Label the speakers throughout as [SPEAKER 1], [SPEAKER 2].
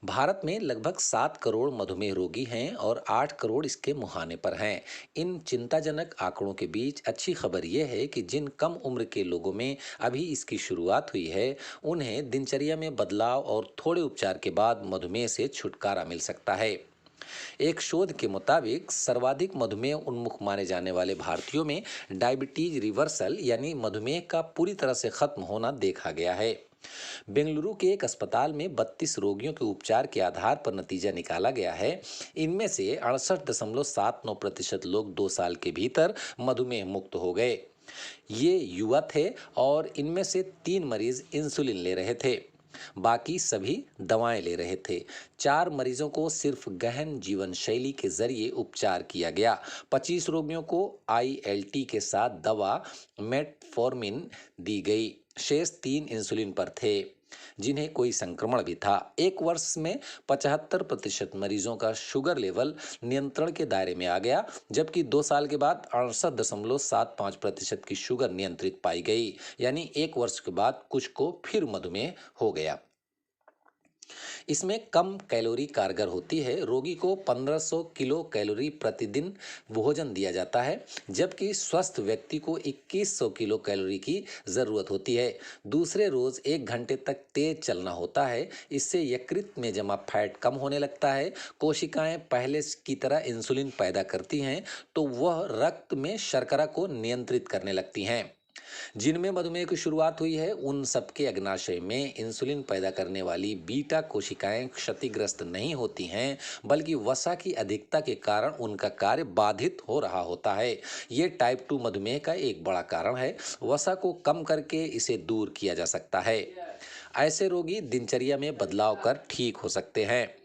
[SPEAKER 1] भारत में लगभग 7 करोड़ मधुमेह रोगी हैं और 8 करोड़ इसके मुहाने पर हैं। इन चिंताजनक आंकड़ों के बीच अच्छी खबर यह है कि जिन कम उम्र के लोगों में अभी इसकी शुरुआत हुई है, उन्हें दिनचर्या में बदलाव और थोड़े उपचार के बाद मधुमेह से छुटकारा मिल सकता है। एक शोध के मुताबिक सर्वाधिक मधुमेह उन्मुख माने जाने वाले भारतीयों में डायबिटीज रिवर्सल यानी मधुमेह का पूरी तरह से खत्म होना देखा गया है। बेंगलुरु के एक अस्पताल में 32 रोगियों के उपचार के आधार पर नतीजा निकाला गया है। इनमें से 68.79% लोग 2 साल के भीतर मधुमेह मुक्त हो गए। ये युवा थे और इनमें से 3 मरीज इंसुलिन ले रहे थे। बाकी सभी दवाएं ले रहे थे। 4 मरीजों को सिर्फ गहन जीवन शैली के जरिए उपचार किया गया। 25 रोगियों को ILT के साथ दवा मेटफॉर्मिन दी गई। शेष 3 इंसुलिन पर थे जिन्हें कोई संक्रमण भी था। एक वर्ष में 75% मरीजों का शुगर लेवल नियंत्रण के दायरे में आ गया, जबकि 2 साल के बाद 68.75% की शुगर नियंत्रित पाई गई। यानी एक वर्ष के बाद कुछ को फिर मधुमेह हो गया। इसमें कम कैलोरी कारगर होती है। रोगी को 1500 किलो कैलोरी प्रतिदिन भोजन दिया जाता है, जबकि स्वस्थ व्यक्ति को 2100 किलो कैलोरी की ज़रूरत होती है। दूसरे रोज़ 1 घंटे तक तेज चलना होता है। इससे यकृत में जमा फैट कम होने लगता है। कोशिकाएं पहले की तरह इंसुलिन पैदा करती हैं, तो वह रक्त में शर्करा को नियंत्रित करने लगती हैं। जिनमें मधुमेह की शुरुआत हुई है, उन सबके अग्नाशय में इंसुलिन पैदा करने वाली बीटा कोशिकाएं क्षतिग्रस्त नहीं होती हैं, बल्कि वसा की अधिकता के कारण उनका कार्य बाधित हो रहा होता है। ये टाइप 2 मधुमेह का एक बड़ा कारण है। वसा को कम करके इसे दूर किया जा सकता है। ऐसे रोगी दिनचर्या में बदलाव कर ठीक हो सकते हैं।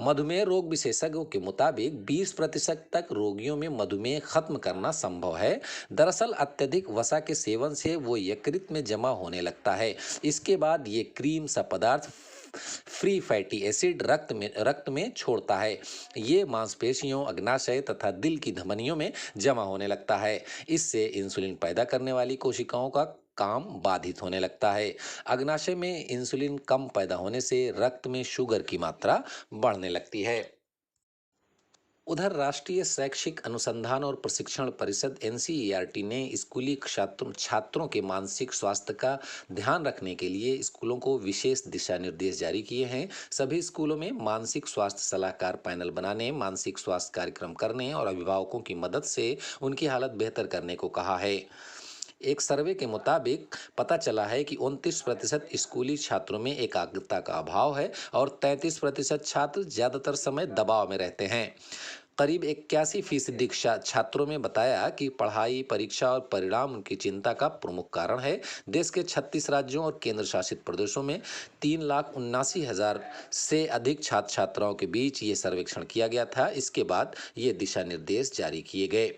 [SPEAKER 1] मधुमेह रोग विशेषज्ञों के मुताबिक 20% तक रोगियों में मधुमेह खत्म करना संभव है। दरअसल अत्यधिक वसा के सेवन से वो यकृत में जमा होने लगता है। इसके बाद ये क्रीम सा पदार्थ फ्री फैटी एसिड रक्त में छोड़ता है। ये मांसपेशियों, अग्नाशय तथा दिल की धमनियों में जमा होने लगता है। इससे इंसुलिन पैदा करने वाली कोशिकाओं का काम बाधित होने लगता है। अग्नाशय में इंसुलिन कम पैदा होने से रक्त में शुगर की मात्रा बढ़ने लगती है। उधर राष्ट्रीय शैक्षिक अनुसंधान और प्रशिक्षण परिषद NCERT ने स्कूली छात्रों के मानसिक स्वास्थ्य का ध्यान रखने के लिए स्कूलों को विशेष दिशा निर्देश जारी किए हैं। सभी स्कूलों में मानसिक स्वास्थ्य सलाहकार पैनल बनाने, मानसिक स्वास्थ्य कार्यक्रम करने और अभिभावकों की मदद से उनकी हालत बेहतर करने को कहा है। एक सर्वे के मुताबिक पता चला है कि 29% स्कूली छात्रों में एकाग्रता का अभाव है और 33% छात्र ज़्यादातर समय दबाव में रहते हैं। करीब 81% छात्रों में बताया कि पढ़ाई, परीक्षा और परिणाम उनकी चिंता का प्रमुख कारण है। देश के 36 राज्यों और केंद्र शासित प्रदेशों में 3,79,000 से अधिक छात्र छात्राओं के बीच ये सर्वेक्षण किया गया था। इसके बाद ये दिशा निर्देश जारी किए गए।